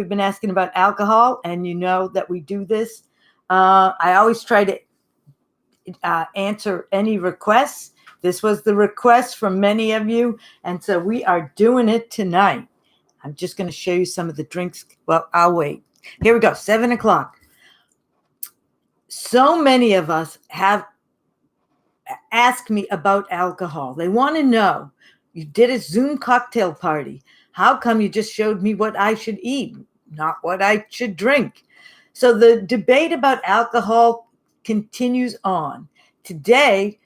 We've been asking about alcohol, and you know that we do this. I always try to answer any requests. This was the request from many of you, and so we are doing it tonight. I'm just going to show you some of the drinks. Well, I'll wait. Here we go, 7 o'clock. So many of us have asked me about alcohol. They want to know, you did a Zoom cocktail party. How come you just showed me what I should eat, not what I should drink? So the debate about alcohol continues on. Today,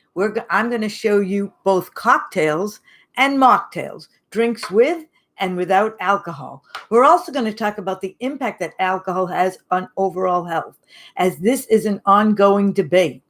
I'm going to show you both cocktails and mocktails, drinks with and without alcohol. We're also going to talk about the impact that alcohol has on overall health, as this is an ongoing debate.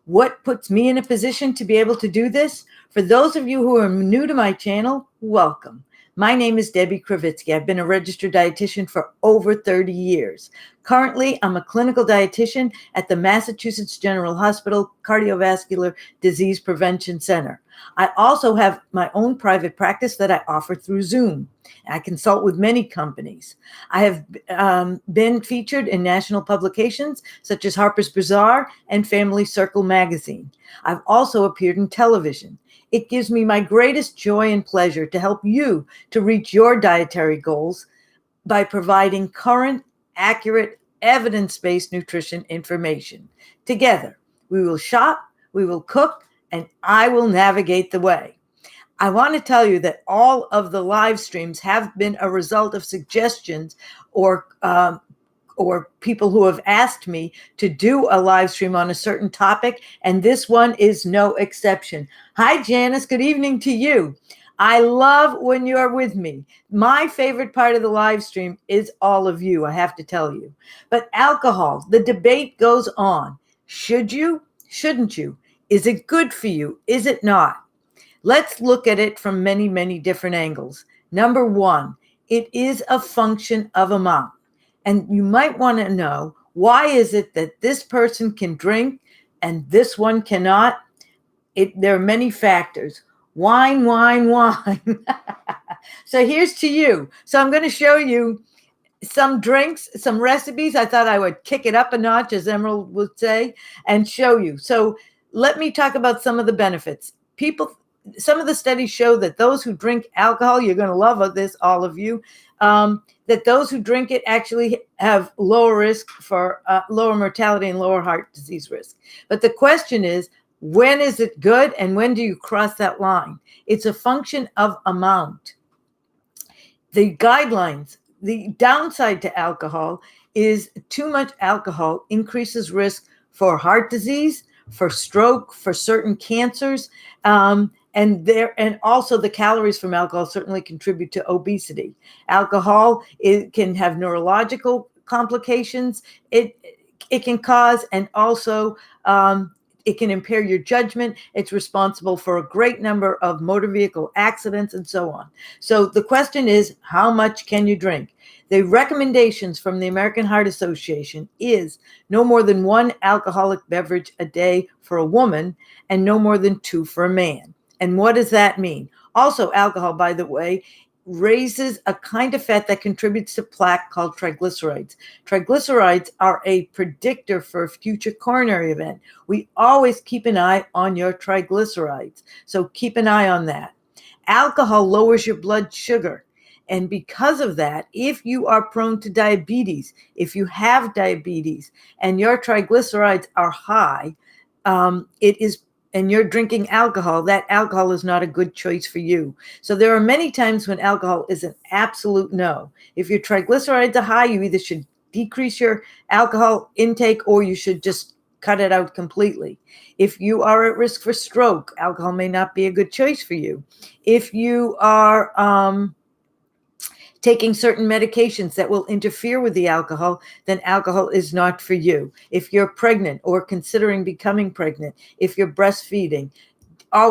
What puts me in a position to be able to do this? For those of you who are new to my channel, welcome. My name is Debbie Kravitsky. I've been a registered dietitian for over 30 years. Currently, I'm a clinical dietitian at the Massachusetts General Hospital Cardiovascular Disease Prevention Center. I also have my own private practice that I offer through Zoom. I consult with many companies. I have been featured in national publications such as Harper's Bazaar and Family Circle magazine. I've also appeared in television. It gives me my greatest joy and pleasure to help you to reach your dietary goals by providing current, accurate, evidence-based nutrition information. Together, we will shop, we will cook, and I will navigate the way. I want to tell you that all of the live streams have been a result of suggestions or people who have asked me to do a live stream on a certain topic, and this one is no exception. Hi, Janice. Good evening to you. I love when you're with me. My favorite part of the live stream is all of you, I have to tell you. But alcohol, the debate goes on. Should you? Shouldn't you? Is it good for you? Is it not? Let's look at it from many, many different angles. Number one, it is a function of amount. And you might want to know, why is it that this person can drink and this one cannot? There are many factors. Wine. So here's to you. So I'm going to show you some drinks, some recipes. I thought I would kick it up a notch, as Emerald would say, and show you. So let me talk about some of the benefits. Some of the studies show that those who drink alcohol, you're going to love this, all of you, that those who drink it actually have lower risk for lower mortality and lower heart disease risk. But the question is, when is it good and when do you cross that line? It's a function of amount. The guidelines, the downside to alcohol is too much alcohol increases risk for heart disease, for stroke, for certain cancers, and also the calories from alcohol certainly contribute to obesity. Alcohol, it can have neurological complications. It can cause, and also it can impair your judgment. It's responsible for a great number of motor vehicle accidents and so on. So the question is, how much can you drink? The recommendations from the American Heart Association is no more than 1 alcoholic beverage a day for a woman and no more than 2 for a man. And what does that mean? Also, alcohol, by the way, raises a kind of fat that contributes to plaque called triglycerides. Triglycerides are a predictor for a future coronary event. We always keep an eye on your triglycerides. So keep an eye on that. Alcohol lowers your blood sugar. And because of that, if you are prone to diabetes, if you have diabetes and your triglycerides are high, and you're drinking alcohol, that alcohol is not a good choice for you. So there are many times when alcohol is an absolute no. If your triglycerides are high, you either should decrease your alcohol intake or you should just cut it out completely. If you are at risk for stroke, alcohol may not be a good choice for you. If you are taking certain medications that will interfere with the alcohol, then alcohol is not for you. If you're pregnant or considering becoming pregnant, if you're breastfeeding, I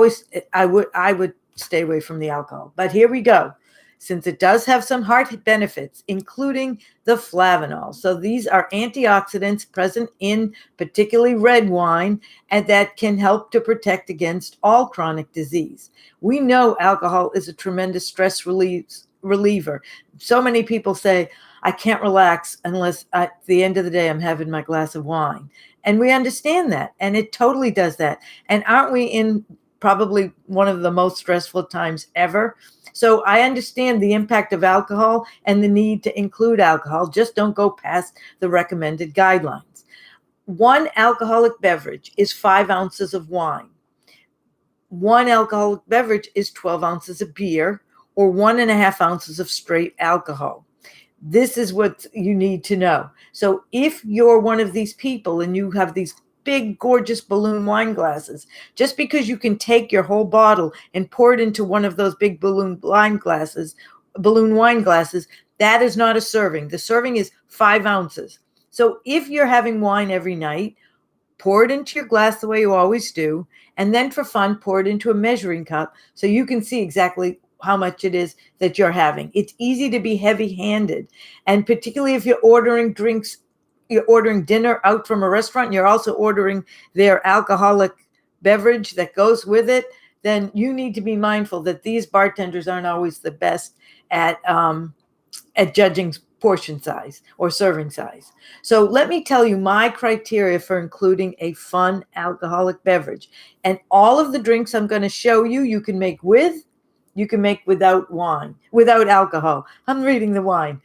would stay away from the alcohol. But here we go. Since it does have some heart benefits, including the flavanols. So these are antioxidants present in particularly red wine, and that can help to protect against all chronic disease. We know alcohol is a tremendous stress reliever. So many people say, I can't relax unless at the end of the day I'm having my glass of wine. And we understand that. And it totally does that. And aren't we in probably one of the most stressful times ever? So I understand the impact of alcohol and the need to include alcohol. Just don't go past the recommended guidelines. One alcoholic beverage is 5 ounces of wine. One alcoholic beverage is 12 ounces of beer or 1.5 ounces of straight alcohol. This is what you need to know. So if you're one of these people and you have these big, gorgeous balloon wine glasses, just because you can take your whole bottle and pour it into one of those big balloon wine glasses, that is not a serving. The serving is 5 ounces. So if you're having wine every night, pour it into your glass the way you always do, and then for fun, pour it into a measuring cup so you can see exactly how much it is that you're having. It's easy to be heavy-handed, and particularly if you're ordering drinks, you're ordering dinner out from a restaurant, and you're also ordering their alcoholic beverage that goes with it, then you need to be mindful that these bartenders aren't always the best at judging portion size or serving size. So let me tell you my criteria for including a fun alcoholic beverage. And all of the drinks I'm going to show you, you can make with, you can make without wine, without alcohol. I'm reading the wine.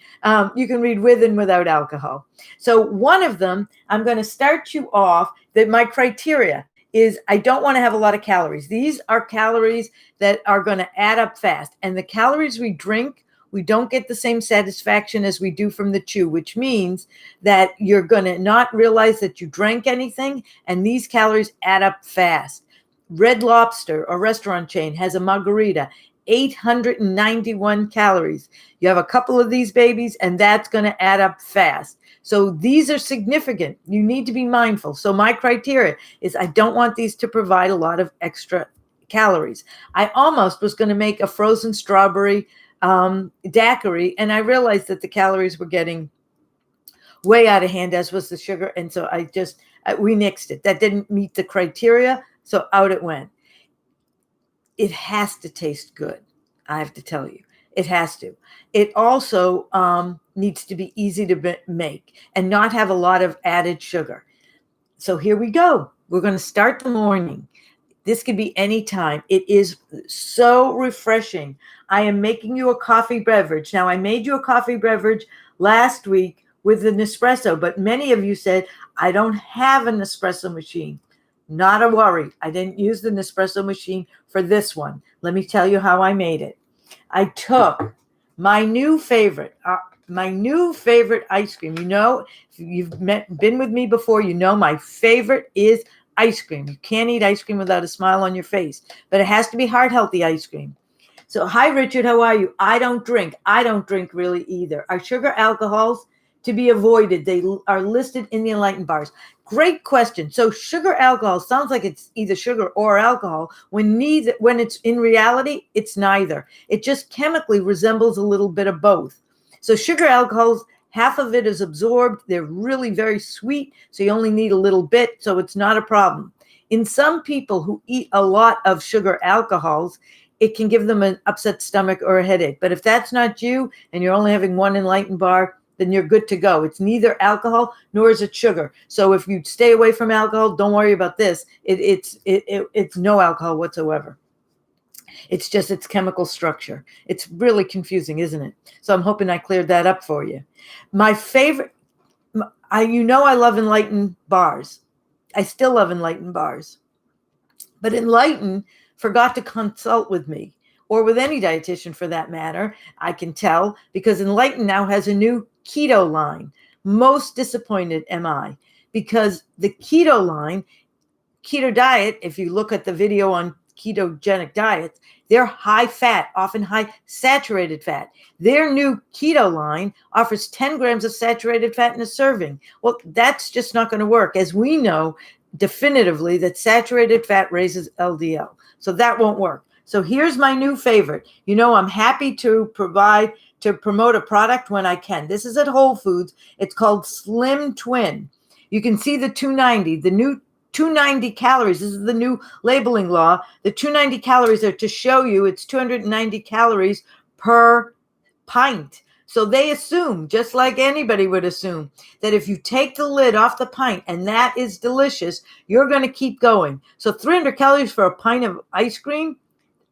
You can read with and without alcohol. So one of them, I'm going to start you off that my criteria is I don't want to have a lot of calories. These are calories that are going to add up fast. And the calories we drink, we don't get the same satisfaction as we do from the chew, which means that you're going to not realize that you drank anything, and these calories add up fast. Red Lobster, a restaurant chain, has a margarita, 891 calories. You have a couple of these babies, and that's going to add up fast. So these are significant. You need to be mindful. So my criteria is I don't want these to provide a lot of extra calories. I almost was going to make a frozen strawberry daiquiri, and I realized that the calories were getting way out of hand, as was the sugar, and so we nixed it. That didn't meet the criteria, so out it went. It has to taste good, I have to tell you. It has to. It also needs to be easy to make and not have a lot of added sugar. So here we go. We're going to start the morning. This could be any time. It is so refreshing. I am making you a coffee beverage. Now, I made you a coffee beverage last week with an espresso, but many of you said, I don't have an espresso machine. Not a worry. I didn't use the Nespresso machine for this one. Let me tell you how I made it. I took my new favorite ice cream. You know, if you've been with me before, you know my favorite is ice cream. You can't eat ice cream without a smile on your face, but it has to be heart healthy ice cream. So, hi, Richard, how are you? I don't drink. I don't drink really either. Are sugar alcohols to be avoided? They are listed in the Enlightened bars. Great question. So sugar alcohol sounds like it's either sugar or alcohol when it's in reality, it's neither. It just chemically resembles a little bit of both. So sugar alcohols, half of it is absorbed. They're really very sweet, so you only need a little bit, so it's not a problem. In some people who eat a lot of sugar alcohols, it can give them an upset stomach or a headache. But if that's not you and you're only having one Enlightened bar, then you're good to go. It's neither alcohol nor is it sugar. So if you stay away from alcohol, don't worry about this. It's no alcohol whatsoever. It's just its chemical structure. It's really confusing, isn't it? So I'm hoping I cleared that up for you. My favorite, I love Enlightened bars. I still love Enlightened bars. But Enlightened forgot to consult with me, or with any dietitian for that matter. I can tell, because Enlightened now has a new keto line. Most disappointed am I, because the keto line, keto diet, if you look at the video on ketogenic diets, they're high fat, often high saturated fat. Their new keto line offers 10 grams of saturated fat in a serving. Well, that's just not going to work, as we know definitively that saturated fat raises LDL. So that won't work. So here's my new favorite. I'm happy to promote a product when I can. This is at Whole Foods. It's called Slim Twin. You can see the 290, the new 290 calories. This is the new labeling law. The 290 calories are to show you it's 290 calories per pint. So they assume, just like anybody would assume, that if you take the lid off the pint and that is delicious, you're going to keep going. So 300 calories for a pint of ice cream,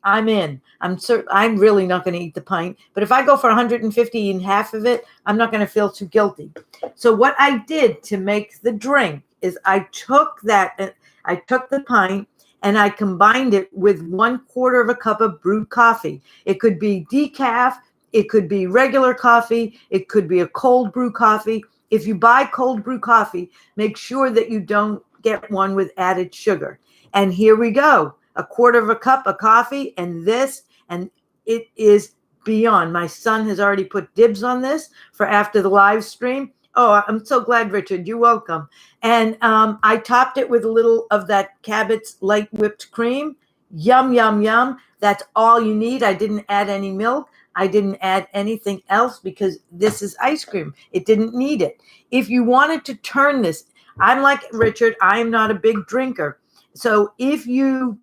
I'm in. I'm really not going to eat the pint. But if I go for 150 and half of it, I'm not going to feel too guilty. So what I did to make the drink is I took the pint and I combined it with 1/4 of a cup of brewed coffee. It could be decaf. It could be regular coffee. It could be a cold brew coffee. If you buy cold brew coffee, make sure that you don't get one with added sugar. And here we go. 1/4 of a cup of coffee and this, and it is beyond. My son has already put dibs on this for after the live stream. Oh, I'm so glad, Richard. You're welcome. And I topped it with a little of that Cabot's light whipped cream. Yum, yum, yum. That's all you need. I didn't add any milk. I didn't add anything else because this is ice cream. It didn't need it. If you wanted to turn this, I'm like Richard, I am not a big drinker. So if you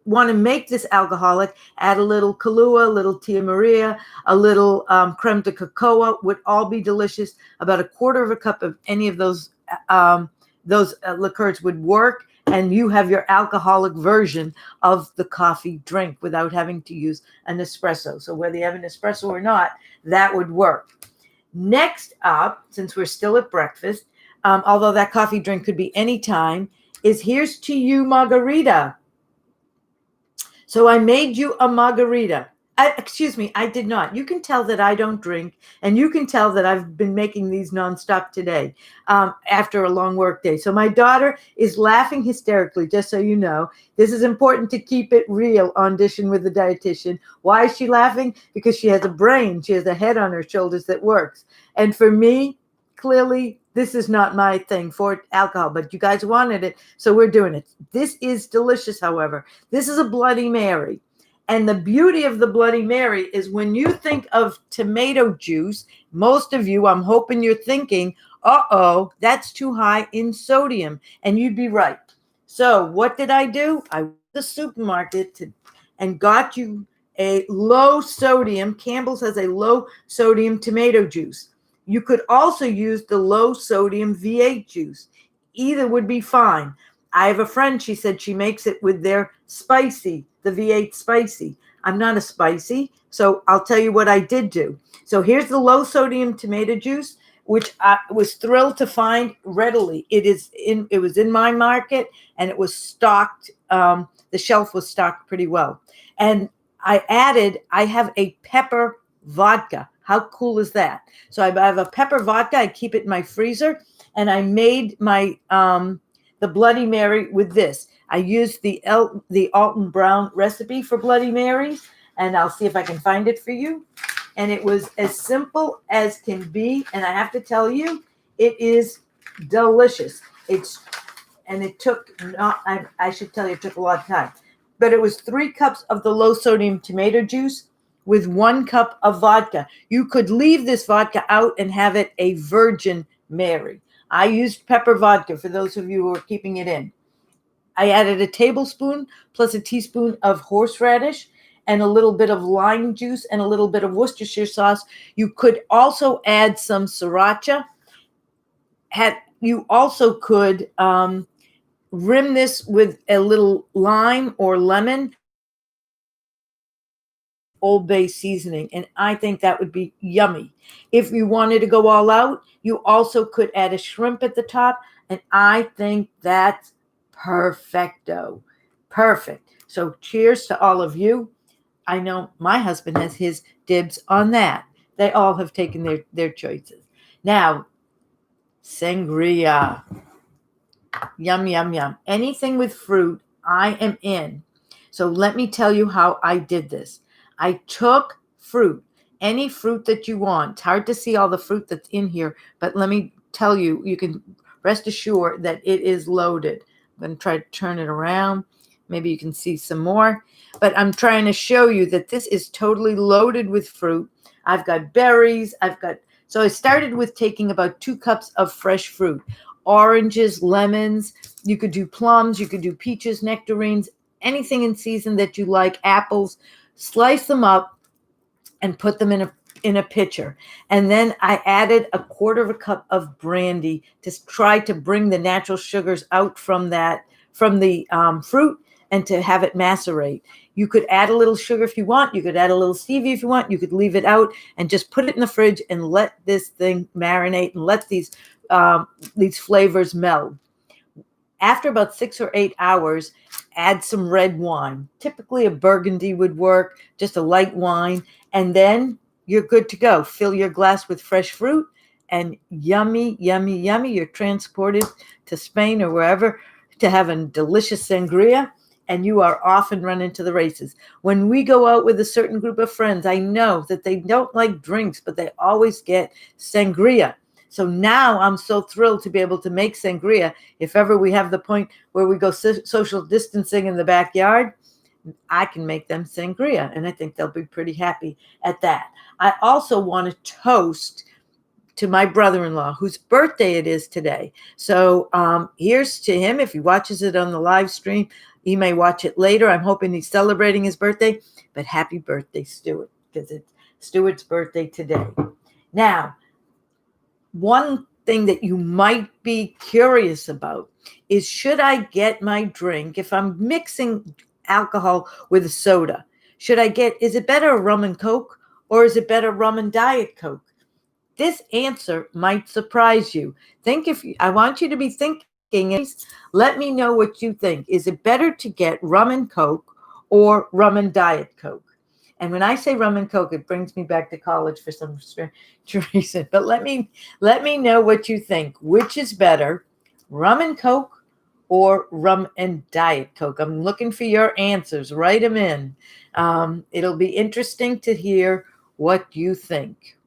want to make this alcoholic, add a little Kahlua, a little Tia Maria, a little creme de cocoa, would all be delicious. About 1/4 of a cup of any of those liqueurs would work, and you have your alcoholic version of the coffee drink without having to use an espresso. So whether you have an espresso or not, that would work. Next up, since we're still at breakfast, although that coffee drink could be any time, is here's to you margarita. So I made you a margarita. Excuse me, I did not. You can tell that I don't drink, and you can tell that I've been making these nonstop today after a long work day. So my daughter is laughing hysterically, just so you know. This is important to keep it real on Dishing with the Dietitian. Why is she laughing? Because she has a brain. She has a head on her shoulders that works. And for me, clearly, this is not my thing for alcohol, but you guys wanted it, so we're doing it. This is delicious, however. This is a Bloody Mary. And the beauty of the Bloody Mary is when you think of tomato juice, most of you, I'm hoping you're thinking, uh-oh, that's too high in sodium. And you'd be right. So what did I do? I went to the supermarket and got you a low sodium. Campbell's has a low sodium tomato juice. You could also use the low sodium V8 juice. Either would be fine. I have a friend, she said she makes it with their spicy, the V8 spicy. I'm not a spicy, so I'll tell you what I did do. So here's the low sodium tomato juice, which I was thrilled to find readily. It was in my market, and it was stocked. The shelf was stocked pretty well. And I have a pepper vodka. How cool is that? So I have a pepper vodka. I keep it in my freezer, and I made my the Bloody Mary with this. I used the Alton Brown recipe for Bloody Marys, and I'll see if I can find it for you. And it was as simple as can be, and I have to tell you, it is delicious. It took I should tell you, it took a lot of time, but it was 3 cups of the low sodium tomato juice with 1 cup of vodka. You could leave this vodka out and have it a Virgin Mary. I used pepper vodka for those of you who are keeping it in. I added a tablespoon plus a teaspoon of horseradish and a little bit of lime juice and a little bit of Worcestershire sauce. You could also add some sriracha. You also could rim this with a little lime or lemon, Old Bay seasoning, and I think that would be yummy. If you wanted to go all out, you also could add a shrimp at the top, and I think that's perfecto. Perfect. So cheers to all of you. I know my husband has his dibs on that. They all have taken their choices. Now, sangria. Yum, yum, yum. Anything with fruit, I am in. So let me tell you how I did this. I took fruit, any fruit that you want. It's hard to see all the fruit that's in here, but let me tell you, you can rest assured that it is loaded. I'm going to try to turn it around. Maybe you can see some more, but I'm trying to show you that this is totally loaded with fruit. I've got berries. So I started with taking about 2 cups of fresh fruit, oranges, lemons. You could do plums. You could do peaches, nectarines, anything in season that you like, apples. Slice them up and put them in a in a pitcher. And then I added a quarter of a cup of brandy to try to bring the natural sugars out from the fruit and to have it macerate. You could add a little sugar if you want. You could add a little stevia if you want. You could leave it out and just put it in the fridge and let this thing marinate and let these flavors meld. After about 6 or 8 hours, add some red wine. Typically a Burgundy would work, just a light wine. And then you're good to go. Fill your glass with fresh fruit and yummy, yummy, yummy. You're transported to Spain or wherever to have a delicious sangria, and you are off and running to the races. When we go out with a certain group of friends, I know that they don't like drinks, but they always get sangria. So now I'm so thrilled to be able to make sangria. If ever we have the point where we go social distancing in the backyard, I can make them sangria, and I think they'll be pretty happy at that. I also want to toast to my brother-in-law, whose birthday it is today. So here's to him. If he watches it on the live stream, he may watch it later. I'm hoping he's celebrating his birthday, but happy birthday, Stuart, because it's Stuart's birthday today. Now, one thing that you might be curious about is, should I get my drink, if I'm mixing alcohol with a soda, is it better a rum and Coke or is it better rum and Diet Coke? This answer might surprise you. I want you to be thinking, let me know what you think. Is it better to get rum and Coke or rum and Diet Coke? And when I say rum and Coke, it brings me back to college for some strange reason. But let me know what you think. Which is better, rum and Coke or rum and Diet Coke? I'm looking for your answers. Write them in. It'll be interesting to hear what you think.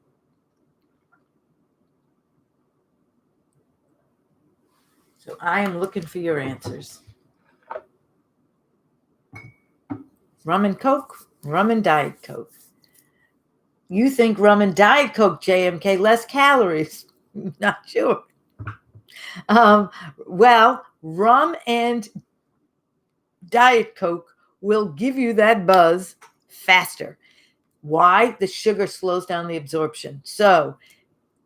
So I am looking for your answers. Rum and Coke, rum and Diet Coke. You think rum and Diet Coke, JMK, less calories. Not sure. Well, rum and Diet Coke will give you that buzz faster. Why? The sugar slows down the absorption. So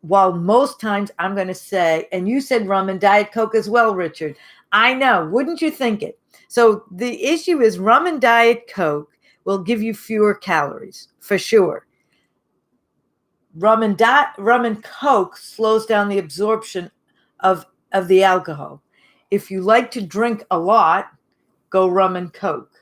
while most times I'm going to say, and you said rum and Diet Coke as well, Richard. I know. Wouldn't you think it? So the issue is rum and Diet Coke will give you fewer calories, for sure. Rum and Coke slows down the absorption of the alcohol. If you like to drink a lot, go rum and Coke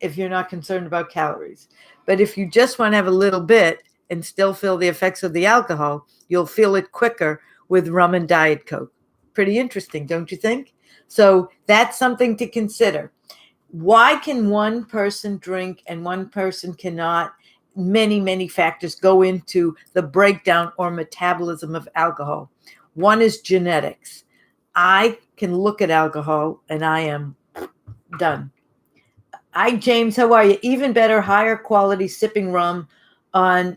if you're not concerned about calories. But if you just want to have a little bit and still feel the effects of the alcohol, you'll feel it quicker with rum and Diet Coke. Pretty interesting, don't you think? So that's something to consider. Why can one person drink and one person cannot? Many, many factors go into the breakdown or metabolism of alcohol. One is genetics. I can look at alcohol and I am done. Hi, James. How are you? Even better, higher quality sipping rum on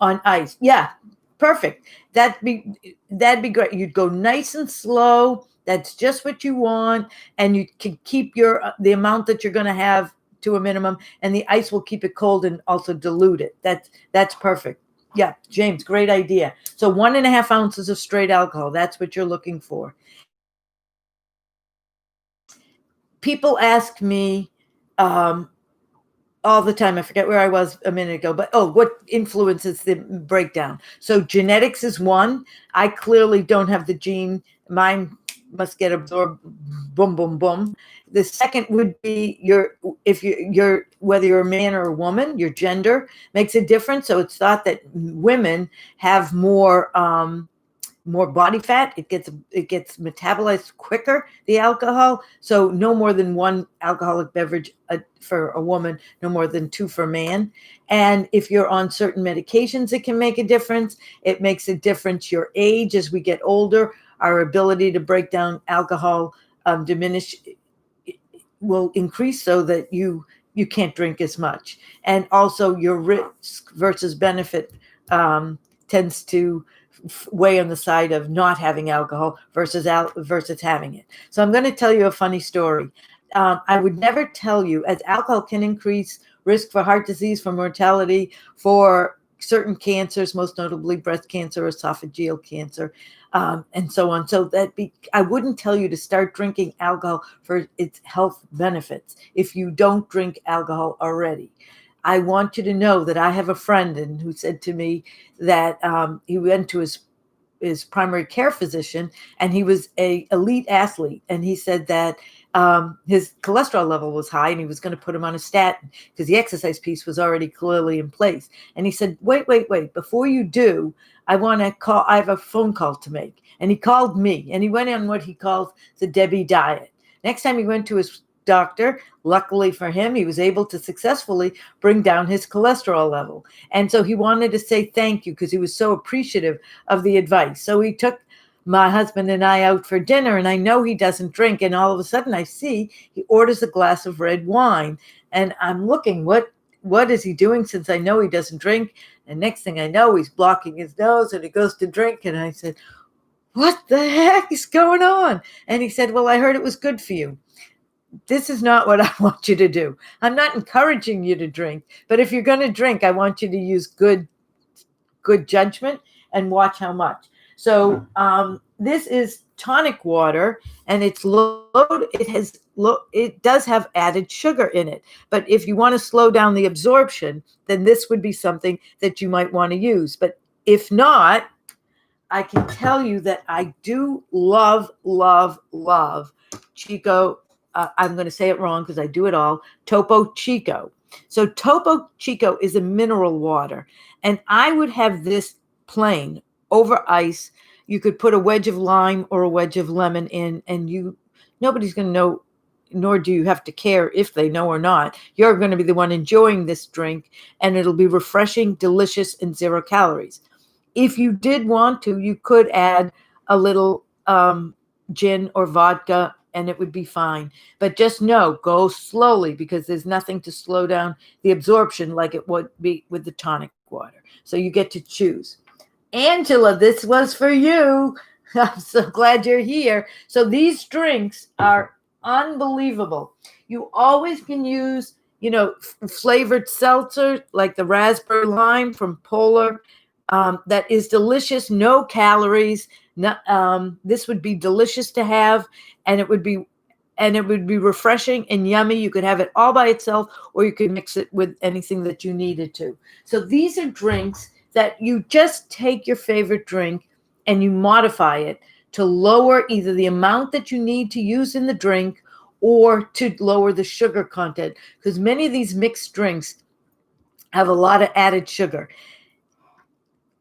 ice. Yeah, perfect. That'd be great. You'd go nice and slow. That's just what you want, and you can keep the amount that you're going to have to a minimum, and the ice will keep it cold and also dilute it. That's perfect. Yeah, James, great idea. So 1.5 ounces of straight alcohol. That's what you're looking for. People ask me all the time. I forget where I was a minute ago, but what influences the breakdown? So genetics is one. I clearly don't have the gene. Mine must get absorbed. Boom, boom, boom. The second would be whether you're a man or a woman, your gender makes a difference. So it's thought that women have more body fat. It gets metabolized quicker, the alcohol. So no more than one alcoholic beverage for a woman, no more than 2 for a man. And if you're on certain medications, it can make a difference. It makes a difference your age. As we get older, our ability to break down alcohol will increase, so that you can't drink as much. And also your risk versus benefit tends to weigh on the side of not having alcohol versus having it. So I'm going to tell you a funny story. I would never tell you, as alcohol can increase risk for heart disease, for mortality, for certain cancers, most notably breast cancer, esophageal cancer, and so on. So I wouldn't tell you to start drinking alcohol for its health benefits if you don't drink alcohol already. I want you to know that I have a friend who said to me that he went to his primary care physician, and he was a elite athlete, and he said that his cholesterol level was high, and he was going to put him on a statin because the exercise piece was already clearly in place. And he said, wait, before you do, I have a phone call to make. And he called me, and he went on what he calls the Debbie diet. Next time he went to his doctor, luckily for him, he was able to successfully bring down his cholesterol level. And so he wanted to say thank you because he was so appreciative of the advice. So he took my husband and I out for dinner, and I know he doesn't drink. And all of a sudden I see he orders a glass of red wine, and I'm looking, what is he doing, since I know he doesn't drink? And next thing I know, he's blocking his nose and he goes to drink. And I said, what the heck is going on? And he said, well, I heard it was good for you. This is not what I want you to do. I'm not encouraging you to drink, but if you're going to drink, I want you to use good judgment and watch how much. So this is tonic water, and it's loaded. It does have added sugar in it. But if you want to slow down the absorption, then this would be something that you might want to use. But if not, I can tell you that I do love Chico. I'm going to say it wrong because I do it all. Topo Chico. So Topo Chico is a mineral water, and I would have this plain over ice. You could put a wedge of lime or a wedge of lemon in, and nobody's going to know, nor do you have to care if they know or not. You're going to be the one enjoying this drink, and it'll be refreshing, delicious, and 0 calories. If you did want to, you could add a little gin or vodka, and it would be fine. But just know, go slowly, because there's nothing to slow down the absorption like it would be with the tonic water. So you get to choose. Angela, this was for you. I'm so glad you're here. So these drinks are unbelievable. You always can use, flavored seltzer like the raspberry lime from Polar. That is delicious, no calories. This would be delicious to have, and it would be refreshing and yummy. You could have it all by itself, or you could mix it with anything that you needed to. So these are drinks that you just take your favorite drink and you modify it to lower either the amount that you need to use in the drink or to lower the sugar content, because many of these mixed drinks have a lot of added sugar.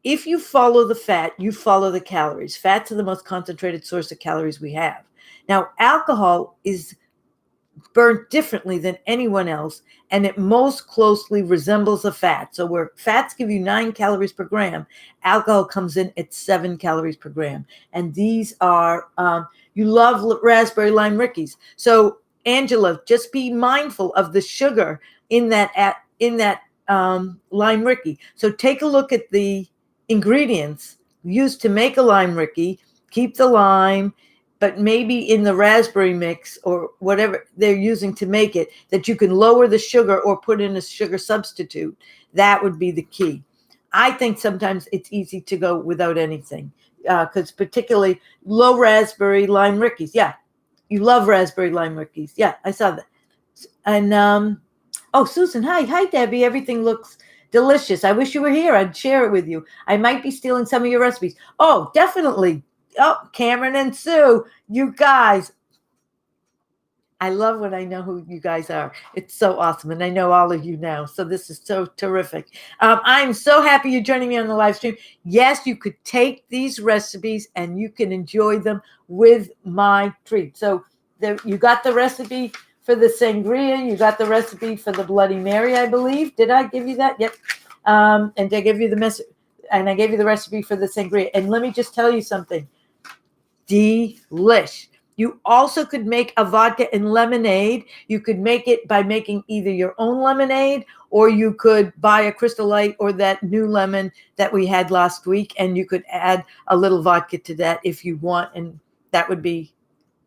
If you follow the fat, you follow the calories. Fats are the most concentrated source of calories we have. Now, alcohol is burnt differently than anyone else, and it most closely resembles a fat. So where fats give you 9 calories per gram, alcohol comes in at 7 calories per gram. And these are, you love raspberry lime rickeys. So Angela, just be mindful of the sugar in that lime rickey. So take a look at the ingredients used to make a lime rickey. Keep the lime, but maybe in the raspberry mix or whatever they're using to make it, that you can lower the sugar or put in a sugar substitute. That would be the key. I think sometimes it's easy to go without anything, because particularly low raspberry lime rickeys. Yeah, you love raspberry lime rickeys. Yeah, I saw that. And Susan, hi Debbie. Everything looks delicious. I wish you were here. I'd share it with you. I might be stealing some of your recipes. Oh, definitely. Oh, Cameron and Sue, you guys. I love when I know who you guys are. It's so awesome. And I know all of you now. So this is so terrific. I'm so happy you're joining me on the live stream. Yes, you could take these recipes and you can enjoy them with my treat. So you got the recipe for the sangria. You got the recipe for the Bloody Mary, I believe. Did I give you that? Yep. And I gave you I gave you the recipe for the sangria. And let me just tell you something. Delish. You also could make a vodka and lemonade. You could make it by making either your own lemonade, or you could buy a Crystal Light or that new lemon that we had last week, and you could add a little vodka to that if you want, and that would be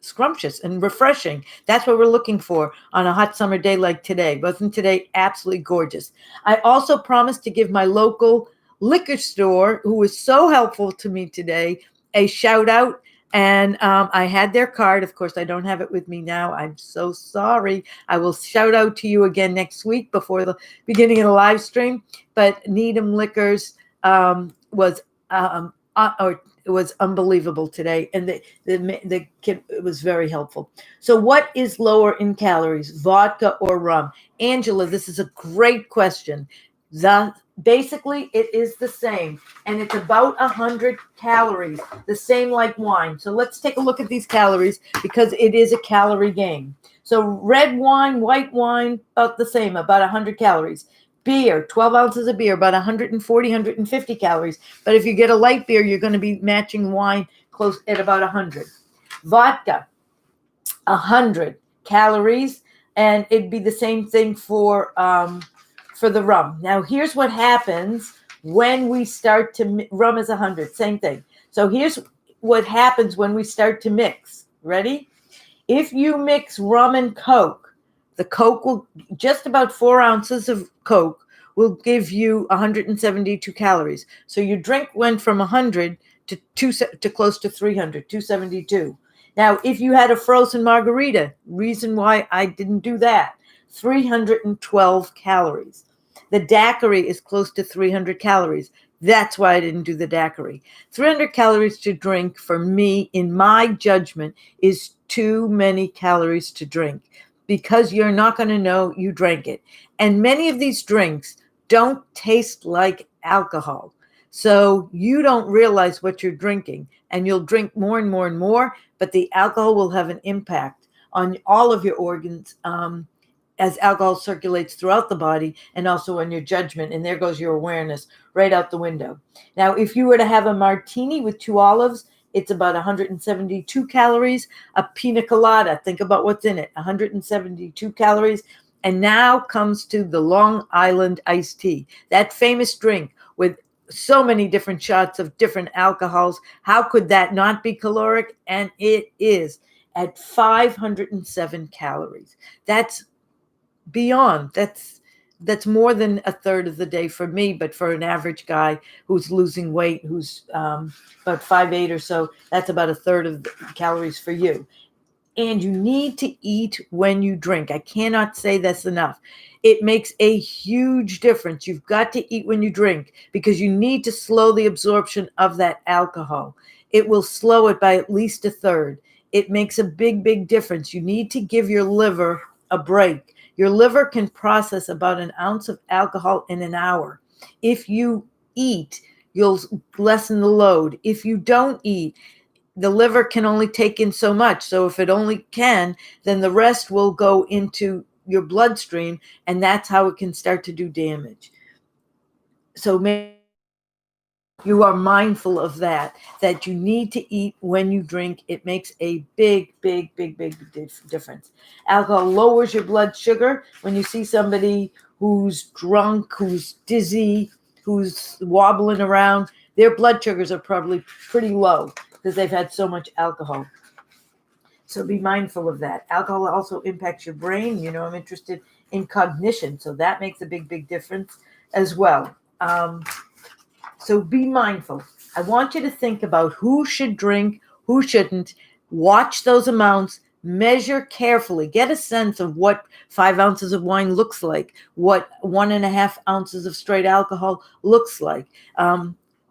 scrumptious and refreshing. That's what we're looking for on a hot summer day like today. Wasn't today absolutely gorgeous? I also promised to give my local liquor store who was so helpful to me today a shout out. And I had their card. Of course, I don't have it with me now. I'm so sorry. I will shout out to you again next week before the beginning of the live stream. But Needham Liquors was or it was unbelievable today, and the kid, it was very helpful. So, what is lower in calories, vodka or rum? Angela, this is a great question. Basically, it is the same, and it's about 100 calories, the same like wine. So let's take a look at these calories because it is a calorie game. So red wine, white wine, about the same, about 100 calories. Beer, 12 ounces of beer, about 140, 150 calories. But if you get a light beer, you're going to be matching wine close at about 100. Vodka, 100 calories, and it'd be the same thing for the rum. Now, here's what happens when we start to rum is 100, same thing. So here's what happens when we start to mix. Ready? If you mix rum and Coke, the Coke will, just about 4 ounces of Coke will give you 172 calories. So your drink went from 100 to close to 300, 272. Now, if you had a frozen margarita, reason why I didn't do that, 312 calories. The daiquiri is close to 300 calories. That's why I didn't do the daiquiri. 300 calories to drink for me, in my judgment, is too many calories to drink because you're not going to know you drank it. And many of these drinks don't taste like alcohol. So you don't realize what you're drinking, and you'll drink more and more and more, but the alcohol will have an impact on all of your organs as alcohol circulates throughout the body, and also on your judgment. And there goes your awareness right out the window. Now, if you were to have a martini with 2 olives, it's about 172 calories. A pina colada, think about what's in it, 172 calories. And now comes to the Long Island iced tea, that famous drink with so many different shots of different alcohols. How could that not be caloric? And it is at 507 calories. That's beyond. That's more than a third of the day for me, but for an average guy who's losing weight, who's about 5'8" or so, that's about a third of the calories for you. And you need to eat when you drink. I cannot say this enough. It makes a huge difference. You've got to eat when you drink because you need to slow the absorption of that alcohol. It will slow it by at least a third. It makes a big, big difference. You need to give your liver a break. Your liver can process about an ounce of alcohol in an hour. If you eat, you'll lessen the load. If you don't eat, the liver can only take in so much. So if it only can, then the rest will go into your bloodstream, and that's how it can start to do damage. So you are mindful of that you need to eat when you drink. It makes a big, big, big, big difference. Alcohol lowers your blood sugar. When you see somebody who's drunk, who's dizzy, who's wobbling around, their blood sugars are probably pretty low because they've had so much alcohol. So be mindful of that. Alcohol also impacts your brain. You know, I'm interested in cognition, so that makes a big, big difference as well. So be mindful. I want you to think about who should drink, who shouldn't. Watch those amounts. Measure carefully. Get a sense of what 5 ounces of wine looks like, what 1.5 ounces of straight alcohol looks like.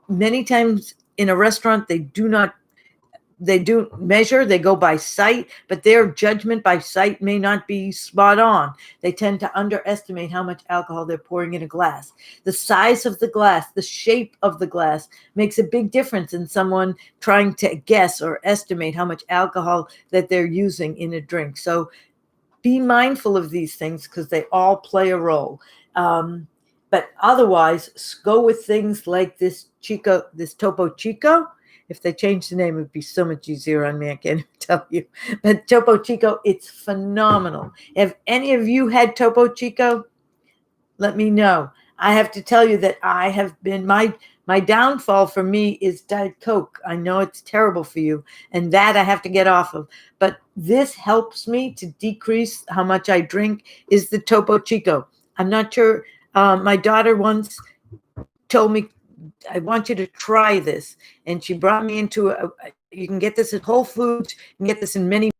Many times in a restaurant, they do measure, they go by sight, but their judgment by sight may not be spot on. They tend to underestimate how much alcohol they're pouring in a glass. The size of the glass, the shape of the glass makes a big difference in someone trying to guess or estimate how much alcohol that they're using in a drink. So be mindful of these things because they all play a role. But otherwise, go with things like this Topo Chico. If they changed the name, it would be so much easier on me. I can't even tell you. But Topo Chico, it's phenomenal. Have any of you had Topo Chico? Let me know. I have to tell you that I have been, my downfall for me is Diet Coke. I know it's terrible for you, and that I have to get off of. But this helps me to decrease how much I drink, is the Topo Chico. I'm not sure. My daughter once told me I want you to try this. And she brought me into you can get this at Whole Foods. You can get this in many. It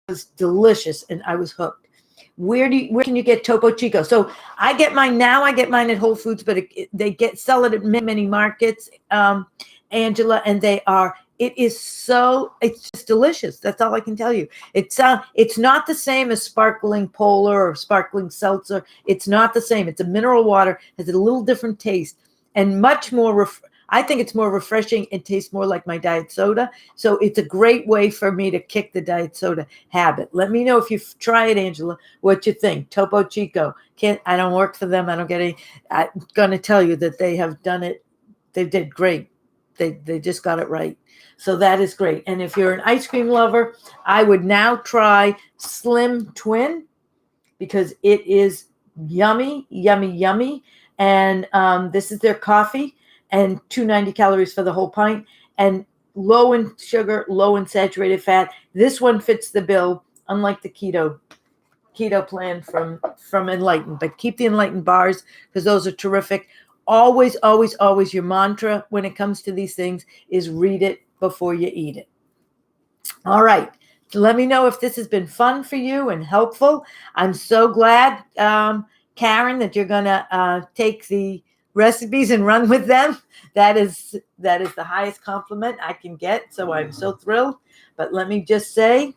was delicious, and I was hooked. Where can you get Topo Chico? So I get mine now. I get mine at Whole Foods, but they sell it at many markets, Angela, and it's just delicious. That's all I can tell you. It's not the same as sparkling Polar or sparkling seltzer. It's not the same. It's a mineral water, has a little different taste, and much more I think it's more refreshing. It tastes more like my diet soda. So it's a great way for me to kick the diet soda habit. Let me know if you try it, Angela, what you think. Topo Chico. I don't work for them. I don't get any. I'm going to tell you that they have done it. They did great. They just got it right. So that is great. And if you're an ice cream lover, I would now try Slim Twin because it is yummy, yummy, yummy. And this is their coffee, and 290 calories for the whole pint, and low in sugar, low in saturated fat. This one fits the bill, unlike the keto plan from Enlightened. But keep the Enlightened bars because those are terrific. Always, always, always your mantra when it comes to these things is read it before you eat it. All right. Let me know if this has been fun for you and helpful. I'm so glad, Karen, that you're going to take the recipes and run with them. That is the highest compliment I can get. So I'm so thrilled. But let me just say,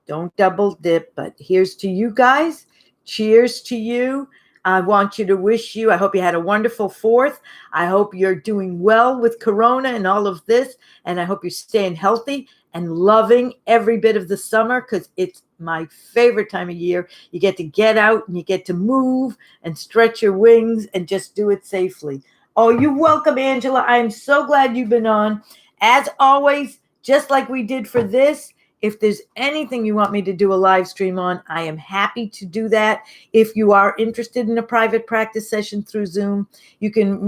don't double dip. But here's to you guys. Cheers to you. I want you to I hope you had a wonderful 4th. I hope you're doing well with Corona and all of this. And I hope you're staying healthy and loving every bit of the summer because it's my favorite time of year. You get to get out and you get to move and stretch your wings and just do it safely. Oh, you're welcome, Angela. I'm so glad you've been on. As always, just like we did for this, if there's anything you want me to do a live stream on, I am happy to do that. If you are interested in a private practice session through Zoom, you can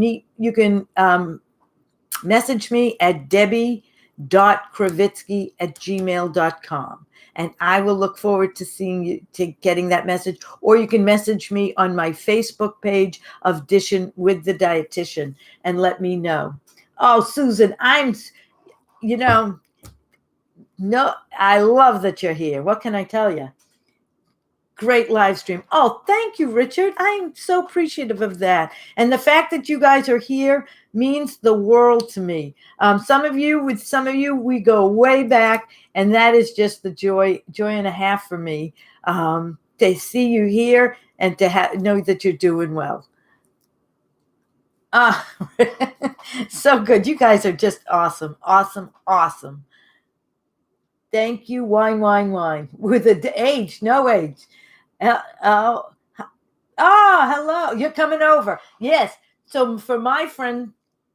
message me at debbie.kravitsky@gmail.com. And I will look forward to seeing you, to getting that message. Or you can message me on my Facebook page of Dishing with the Dietitian and let me know. Oh, Susan, no, I love that you're here. What can I tell you? Great live stream. Oh, thank you, Richard. I'm so appreciative of that. And the fact that you guys are here means the world to me. Some of you, we go way back, and that is just the joy and a half for me to see you here and to know that you're doing well. So good. You guys are just awesome, awesome, awesome. Thank you, wine. With age, no age. Oh, hello. You're coming over. Yes. So for my friend,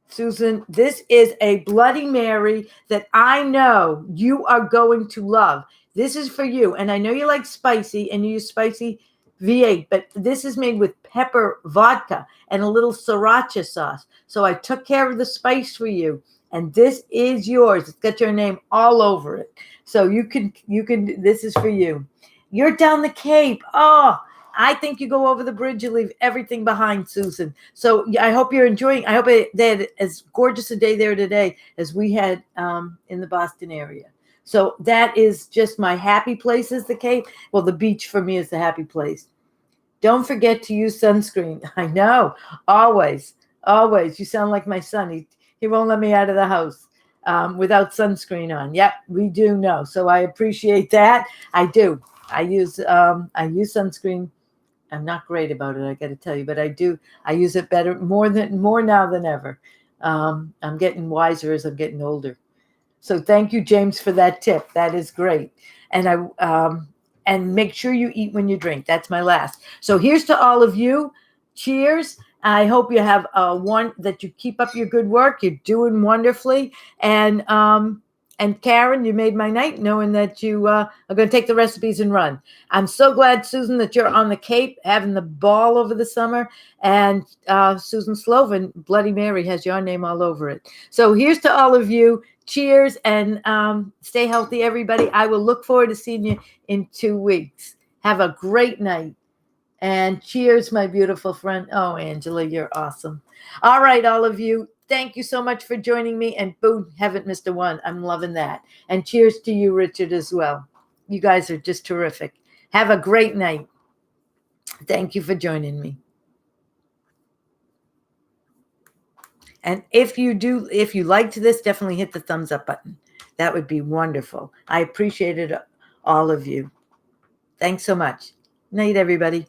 Susan, this is a Bloody Mary that I know you are going to love. This is for you. And I know you like spicy and you use spicy V8, but this is made with pepper vodka and a little sriracha sauce. So I took care of the spice for you. And this is yours. It's got your name all over it. So you can, this is for you. You're down the Cape. Oh, I think you go over the bridge, you leave everything behind, Susan. So I hope you're enjoying. I hope they had as gorgeous a day there today as we had in the Boston area. So that is just my happy place is the Cape. Well, the beach for me is the happy place. Don't forget to use sunscreen. I know. Always. You sound like my son. He won't let me out of the house without sunscreen on. Yep, we do know. So I appreciate that. I do. I use sunscreen. I'm not great about it, I got to tell you, but I do. I use it more now than ever. I'm getting wiser as I'm getting older. So thank you, James, for that tip. That is great. And and make sure you eat when you drink. That's my last. So here's to all of you. Cheers. I hope you have that you keep up your good work. You're doing wonderfully. And Karen, you made my night knowing that you are going to take the recipes and run. I'm so glad, Susan, that you're on the Cape having the ball over the summer. And Susan Slovan, Bloody Mary, has your name all over it. So here's to all of you. Cheers and stay healthy, everybody. I will look forward to seeing you in 2 weeks. Have a great night. And cheers, my beautiful friend. Oh, Angela, you're awesome. All right, all of you. Thank you so much for joining me. And boom, haven't missed a one. I'm loving that. And cheers to you, Richard, as well. You guys are just terrific. Have a great night. Thank you for joining me. And if you liked this, definitely hit the thumbs up button. That would be wonderful. I appreciate it, all of you. Thanks so much. Night, everybody.